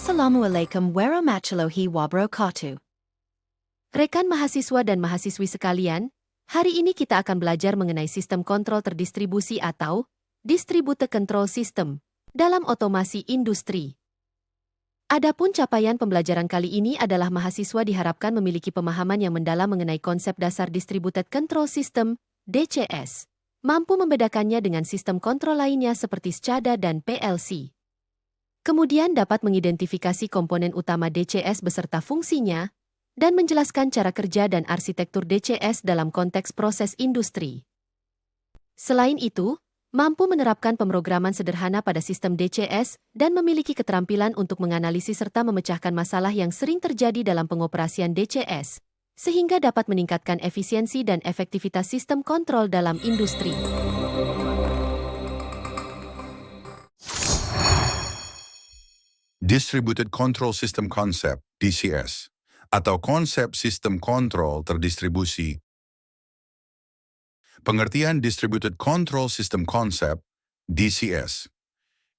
Assalamualaikum warahmatullahi wabarakatuh. Rekan mahasiswa dan mahasiswi sekalian, hari ini kita akan belajar mengenai sistem kontrol terdistribusi atau Distributed Control System dalam otomasi industri. Adapun capaian pembelajaran kali ini adalah mahasiswa diharapkan memiliki pemahaman yang mendalam mengenai konsep dasar Distributed Control System, DCS, mampu membedakannya dengan sistem kontrol lainnya seperti SCADA dan PLC. Kemudian dapat mengidentifikasi komponen utama DCS beserta fungsinya, dan menjelaskan cara kerja dan arsitektur DCS dalam konteks proses industri. Selain itu, mampu menerapkan pemrograman sederhana pada sistem DCS dan memiliki keterampilan untuk menganalisis serta memecahkan masalah yang sering terjadi dalam pengoperasian DCS, sehingga dapat meningkatkan efisiensi dan efektivitas sistem kontrol dalam industri. Distributed Control System Concept, DCS, atau konsep sistem kontrol terdistribusi. Pengertian Distributed Control System Concept, DCS.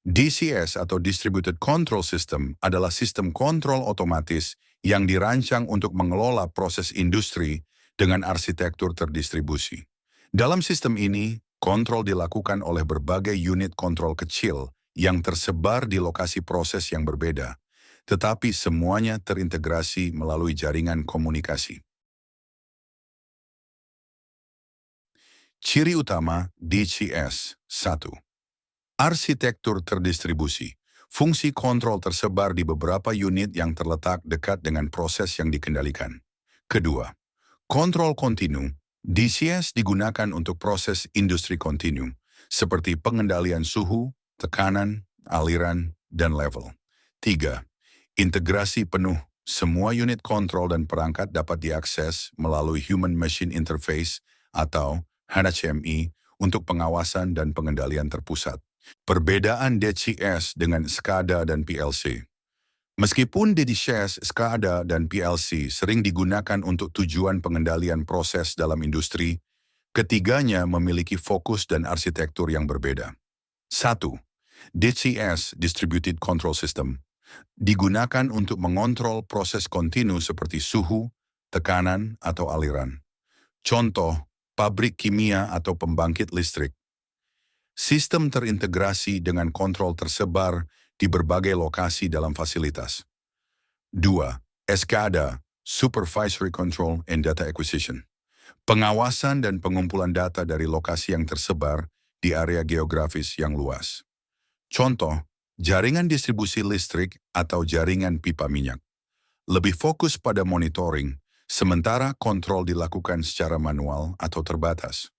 DCS atau Distributed Control System adalah sistem kontrol otomatis yang dirancang untuk mengelola proses industri dengan arsitektur terdistribusi. Dalam sistem ini, kontrol dilakukan oleh berbagai unit kontrol kecil yang tersebar di lokasi proses yang berbeda, tetapi semuanya terintegrasi melalui jaringan komunikasi. Ciri utama DCS 1. Arsitektur terdistribusi. Fungsi kontrol tersebar di beberapa unit yang terletak dekat dengan proses yang dikendalikan. Kedua, kontrol kontinu. DCS digunakan untuk proses industri kontinu, seperti pengendalian suhu, tekanan, aliran, dan level. 3. Integrasi penuh. Semua unit kontrol dan perangkat dapat diakses melalui Human Machine Interface atau HMI untuk pengawasan dan pengendalian terpusat. Perbedaan DCS dengan SCADA dan PLC. Meskipun DCS, SCADA, dan PLC sering digunakan untuk tujuan pengendalian proses dalam industri, ketiganya memiliki fokus dan arsitektur yang berbeda. 1. DCS, Distributed Control System, digunakan untuk mengontrol proses kontinu seperti suhu, tekanan, atau aliran. Contoh, pabrik kimia atau pembangkit listrik. Sistem terintegrasi dengan kontrol tersebar di berbagai lokasi dalam fasilitas. 2. SCADA, Supervisory Control and Data Acquisition, pengawasan dan pengumpulan data dari lokasi yang tersebar di area geografis yang luas. Contoh, jaringan distribusi listrik atau jaringan pipa minyak. Lebih fokus pada monitoring, sementara kontrol dilakukan secara manual atau terbatas.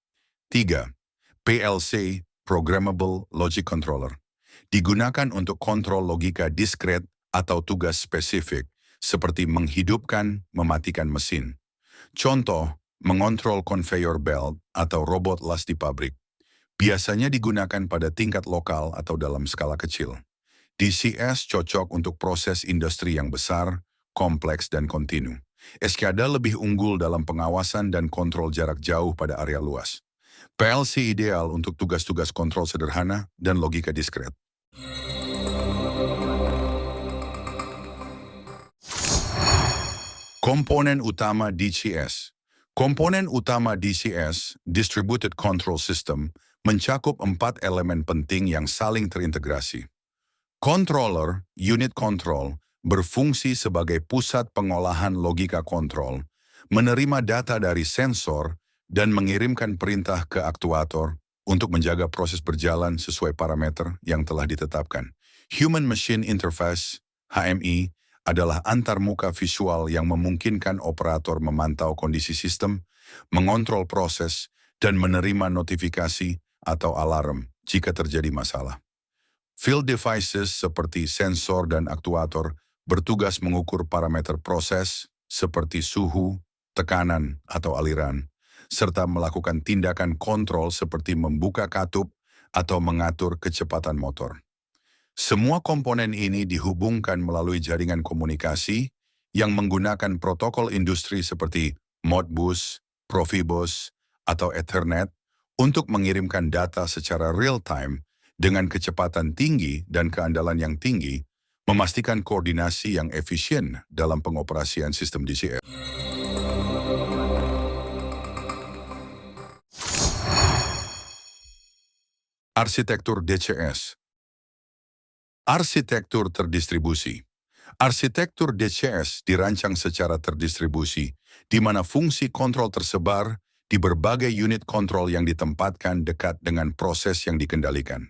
3. PLC, Programmable Logic Controller, digunakan untuk kontrol logika diskret atau tugas spesifik, seperti menghidupkan, mematikan mesin. Contoh, mengontrol conveyor belt atau robot las di pabrik. Biasanya digunakan pada tingkat lokal atau dalam skala kecil. DCS cocok untuk proses industri yang besar, kompleks, dan kontinu. SCADA lebih unggul dalam pengawasan dan kontrol jarak jauh pada area luas. PLC ideal untuk tugas-tugas kontrol sederhana dan logika diskret. Komponen utama DCS. Komponen utama DCS, Distributed Control System, mencakup 4 elemen penting yang saling terintegrasi. Controller, unit control, berfungsi sebagai pusat pengolahan logika kontrol, menerima data dari sensor, dan mengirimkan perintah ke aktuator untuk menjaga proses berjalan sesuai parameter yang telah ditetapkan. Human Machine Interface, HMI, adalah antarmuka visual yang memungkinkan operator memantau kondisi sistem, mengontrol proses, dan menerima notifikasi atau alarm jika terjadi masalah. Field devices seperti sensor dan aktuator bertugas mengukur parameter proses seperti suhu, tekanan, atau aliran, serta melakukan tindakan kontrol seperti membuka katup atau mengatur kecepatan motor. Semua komponen ini dihubungkan melalui jaringan komunikasi yang menggunakan protokol industri seperti Modbus, Profibus, atau Ethernet untuk mengirimkan data secara real-time dengan kecepatan tinggi dan keandalan yang tinggi memastikan koordinasi yang efisien dalam pengoperasian sistem DCS. Arsitektur DCS. Arsitektur terdistribusi. Arsitektur DCS dirancang secara terdistribusi, di mana fungsi kontrol tersebar di berbagai unit kontrol yang ditempatkan dekat dengan proses yang dikendalikan.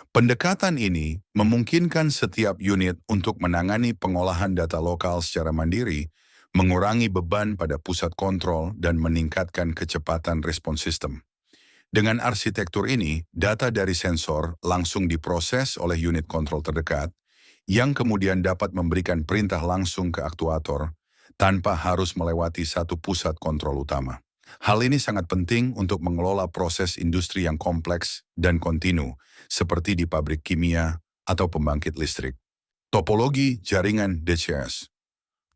Pendekatan ini memungkinkan setiap unit untuk menangani pengolahan data lokal secara mandiri, mengurangi beban pada pusat kontrol, dan meningkatkan kecepatan respons sistem. Dengan arsitektur ini, data dari sensor langsung diproses oleh unit kontrol terdekat, yang kemudian dapat memberikan perintah langsung ke aktuator tanpa harus melewati satu pusat kontrol utama. Hal ini sangat penting untuk mengelola proses industri yang kompleks dan kontinu, seperti di pabrik kimia atau pembangkit listrik. Topologi jaringan DCS.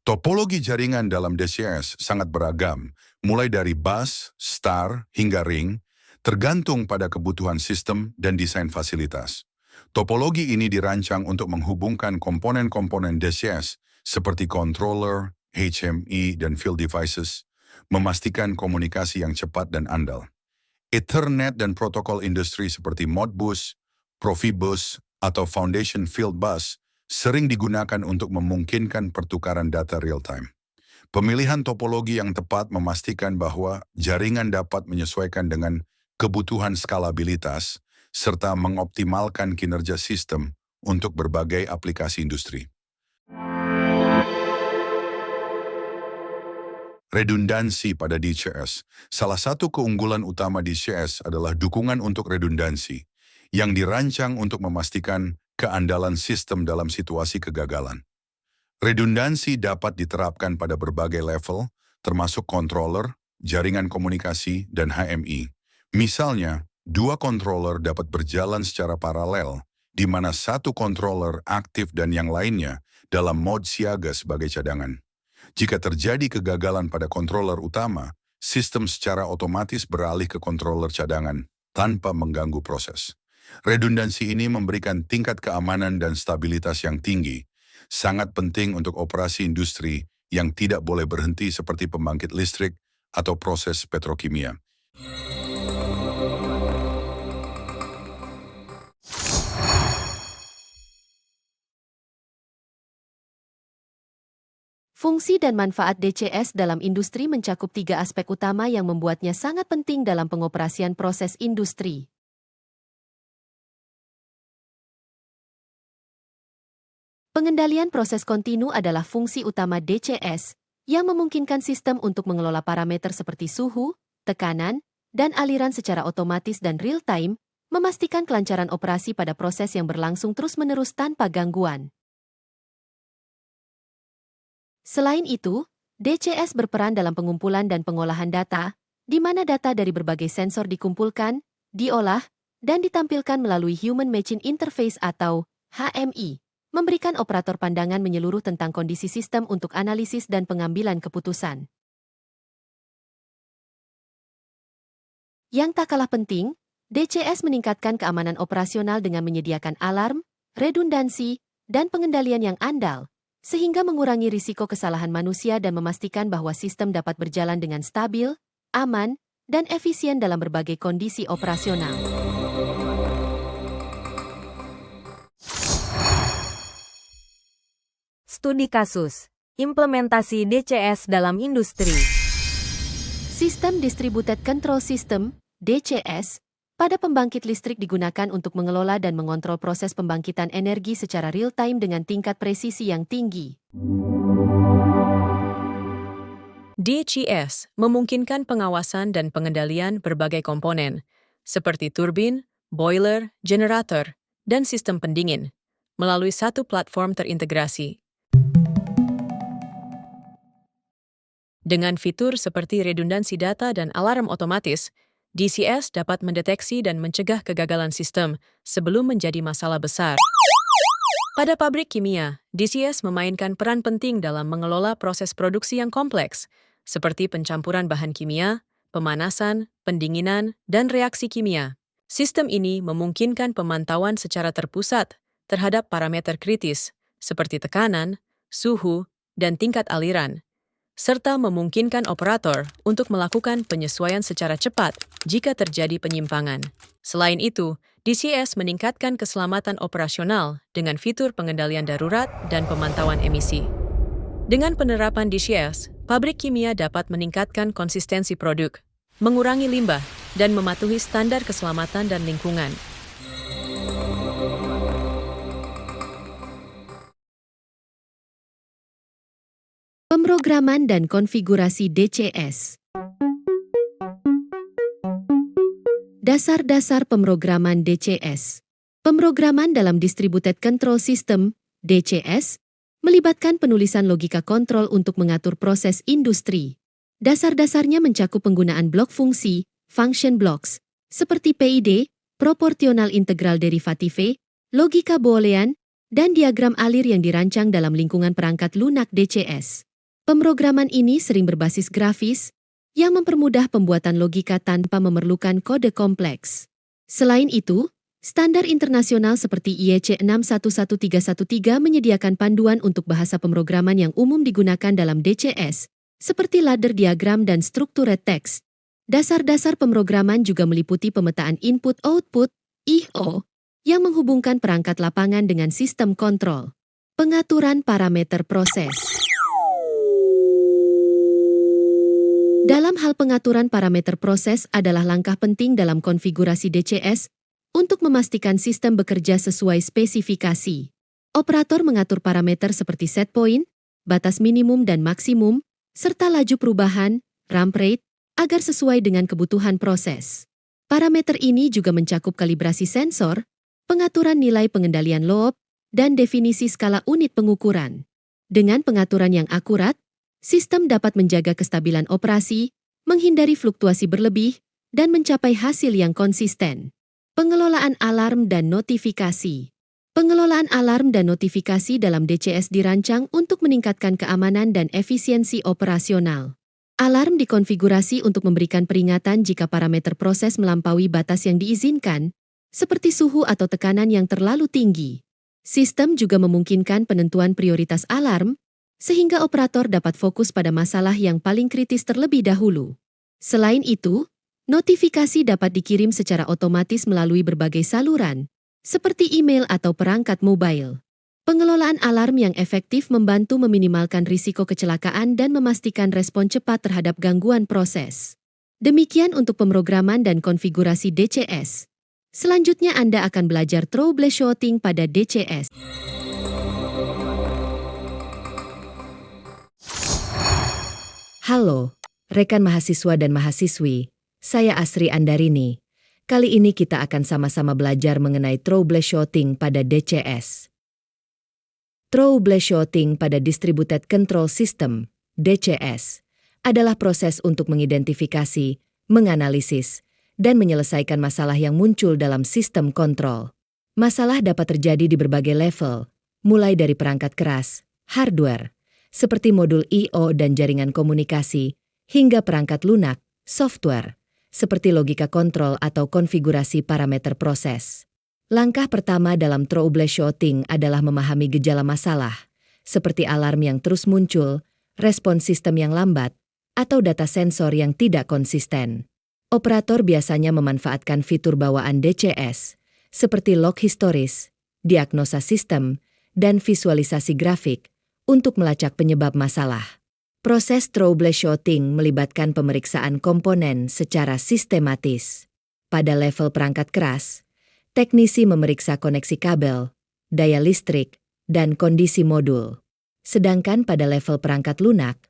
Topologi jaringan dalam DCS sangat beragam, mulai dari bus, star, hingga ring, tergantung pada kebutuhan sistem dan desain fasilitas. Topologi ini dirancang untuk menghubungkan komponen-komponen DCS seperti controller, HMI, dan field devices, memastikan komunikasi yang cepat dan andal. Ethernet dan protokol industri seperti Modbus, Profibus, atau Foundation Field Bus sering digunakan untuk memungkinkan pertukaran data real-time. Pemilihan topologi yang tepat memastikan bahwa jaringan dapat menyesuaikan dengan kebutuhan skalabilitas, serta mengoptimalkan kinerja sistem untuk berbagai aplikasi industri. Redundansi pada DCS. Salah satu keunggulan utama DCS adalah dukungan untuk redundansi, yang dirancang untuk memastikan keandalan sistem dalam situasi kegagalan. Redundansi dapat diterapkan pada berbagai level, termasuk controller, jaringan komunikasi, dan HMI. Misalnya, dua controller dapat berjalan secara paralel, di mana satu controller aktif dan yang lainnya dalam mode siaga sebagai cadangan. Jika terjadi kegagalan pada controller utama, sistem secara otomatis beralih ke controller cadangan tanpa mengganggu proses. Redundansi ini memberikan tingkat keamanan dan stabilitas yang tinggi, sangat penting untuk operasi industri yang tidak boleh berhenti seperti pembangkit listrik atau proses petrokimia. Fungsi dan manfaat DCS dalam industri mencakup 3 aspek utama yang membuatnya sangat penting dalam pengoperasian proses industri. Pengendalian proses kontinu adalah fungsi utama DCS, yang memungkinkan sistem untuk mengelola parameter seperti suhu, tekanan, dan aliran secara otomatis dan real-time, memastikan kelancaran operasi pada proses yang berlangsung terus-menerus tanpa gangguan. Selain itu, DCS berperan dalam pengumpulan dan pengolahan data, di mana data dari berbagai sensor dikumpulkan, diolah, dan ditampilkan melalui Human Machine Interface atau HMI, memberikan operator pandangan menyeluruh tentang kondisi sistem untuk analisis dan pengambilan keputusan. Yang tak kalah penting, DCS meningkatkan keamanan operasional dengan menyediakan alarm, redundansi, dan pengendalian yang andal, sehingga mengurangi risiko kesalahan manusia dan memastikan bahwa sistem dapat berjalan dengan stabil, aman, dan efisien dalam berbagai kondisi operasional. Studi kasus, implementasi DCS dalam industri. Sistem Distributed Control System, DCS, pada pembangkit listrik digunakan untuk mengelola dan mengontrol proses pembangkitan energi secara real-time dengan tingkat presisi yang tinggi. DCS memungkinkan pengawasan dan pengendalian berbagai komponen, seperti turbin, boiler, generator, dan sistem pendingin, melalui satu platform terintegrasi. Dengan fitur seperti redundansi data dan alarm otomatis, DCS dapat mendeteksi dan mencegah kegagalan sistem sebelum menjadi masalah besar. Pada pabrik kimia, DCS memainkan peran penting dalam mengelola proses produksi yang kompleks, seperti pencampuran bahan kimia, pemanasan, pendinginan, dan reaksi kimia. Sistem ini memungkinkan pemantauan secara terpusat terhadap parameter kritis, seperti tekanan, suhu, dan tingkat aliran, serta memungkinkan operator untuk melakukan penyesuaian secara cepat jika terjadi penyimpangan. Selain itu, DCS meningkatkan keselamatan operasional dengan fitur pengendalian darurat dan pemantauan emisi. Dengan penerapan DCS, pabrik kimia dapat meningkatkan konsistensi produk, mengurangi limbah, dan mematuhi standar keselamatan dan lingkungan. Pemrograman dan konfigurasi DCS. Dasar-dasar pemrograman DCS. Pemrograman dalam Distributed Control System, DCS, melibatkan penulisan logika kontrol untuk mengatur proses industri. Dasar-dasarnya mencakup penggunaan blok fungsi, function blocks, seperti PID, proportional integral derivative, logika Boolean, dan diagram alir yang dirancang dalam lingkungan perangkat lunak DCS. Pemrograman ini sering berbasis grafis, yang mempermudah pembuatan logika tanpa memerlukan kode kompleks. Selain itu, standar internasional seperti IEC 611313 menyediakan panduan untuk bahasa pemrograman yang umum digunakan dalam DCS, seperti ladder diagram dan structured text. Dasar-dasar pemrograman juga meliputi pemetaan input-output, I/O, yang menghubungkan perangkat lapangan dengan sistem kontrol. Pengaturan parameter proses. Dalam hal pengaturan parameter proses adalah langkah penting dalam konfigurasi DCS untuk memastikan sistem bekerja sesuai spesifikasi. Operator mengatur parameter seperti set point, batas minimum dan maksimum, serta laju perubahan, ramp rate, agar sesuai dengan kebutuhan proses. Parameter ini juga mencakup kalibrasi sensor, pengaturan nilai pengendalian loop, dan definisi skala unit pengukuran. Dengan pengaturan yang akurat, sistem dapat menjaga kestabilan operasi, menghindari fluktuasi berlebih, dan mencapai hasil yang konsisten. Pengelolaan alarm dan notifikasi. Pengelolaan alarm dan notifikasi dalam DCS dirancang untuk meningkatkan keamanan dan efisiensi operasional. Alarm dikonfigurasi untuk memberikan peringatan jika parameter proses melampaui batas yang diizinkan, seperti suhu atau tekanan yang terlalu tinggi. Sistem juga memungkinkan penentuan prioritas alarm, sehingga operator dapat fokus pada masalah yang paling kritis terlebih dahulu. Selain itu, notifikasi dapat dikirim secara otomatis melalui berbagai saluran, seperti email atau perangkat mobile. Pengelolaan alarm yang efektif membantu meminimalkan risiko kecelakaan dan memastikan respon cepat terhadap gangguan proses. Demikian untuk pemrograman dan konfigurasi DCS. Selanjutnya Anda akan belajar troubleshooting pada DCS. Halo, rekan mahasiswa dan mahasiswi, saya Asri Andarini. Kali ini kita akan sama-sama belajar mengenai troubleshooting pada DCS. Troubleshooting pada Distributed Control System, DCS, adalah proses untuk mengidentifikasi, menganalisis, dan menyelesaikan masalah yang muncul dalam sistem kontrol. Masalah dapat terjadi di berbagai level, mulai dari perangkat keras, hardware, seperti modul I/O dan jaringan komunikasi, hingga perangkat lunak, software, seperti logika kontrol atau konfigurasi parameter proses. Langkah pertama dalam troubleshooting adalah memahami gejala masalah, seperti alarm yang terus muncul, respons sistem yang lambat, atau data sensor yang tidak konsisten. Operator biasanya memanfaatkan fitur bawaan DCS, seperti log historis, diagnosa sistem, dan visualisasi grafik, untuk melacak penyebab masalah. Proses troubleshooting melibatkan pemeriksaan komponen secara sistematis. Pada level perangkat keras, teknisi memeriksa koneksi kabel, daya listrik, dan kondisi modul. Sedangkan pada level perangkat lunak,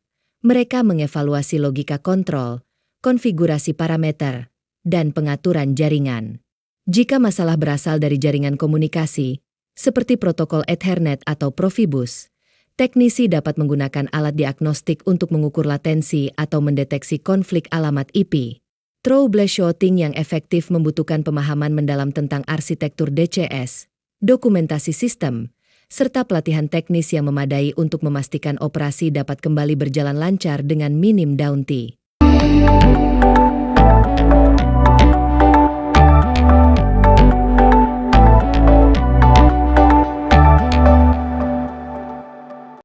mereka mengevaluasi logika kontrol, konfigurasi parameter, dan pengaturan jaringan. Jika masalah berasal dari jaringan komunikasi, seperti protokol Ethernet atau Profibus, teknisi dapat menggunakan alat diagnostik untuk mengukur latensi atau mendeteksi konflik alamat IP. Troubleshooting yang efektif membutuhkan pemahaman mendalam tentang arsitektur DCS, dokumentasi sistem, serta pelatihan teknis yang memadai untuk memastikan operasi dapat kembali berjalan lancar dengan minim downtime.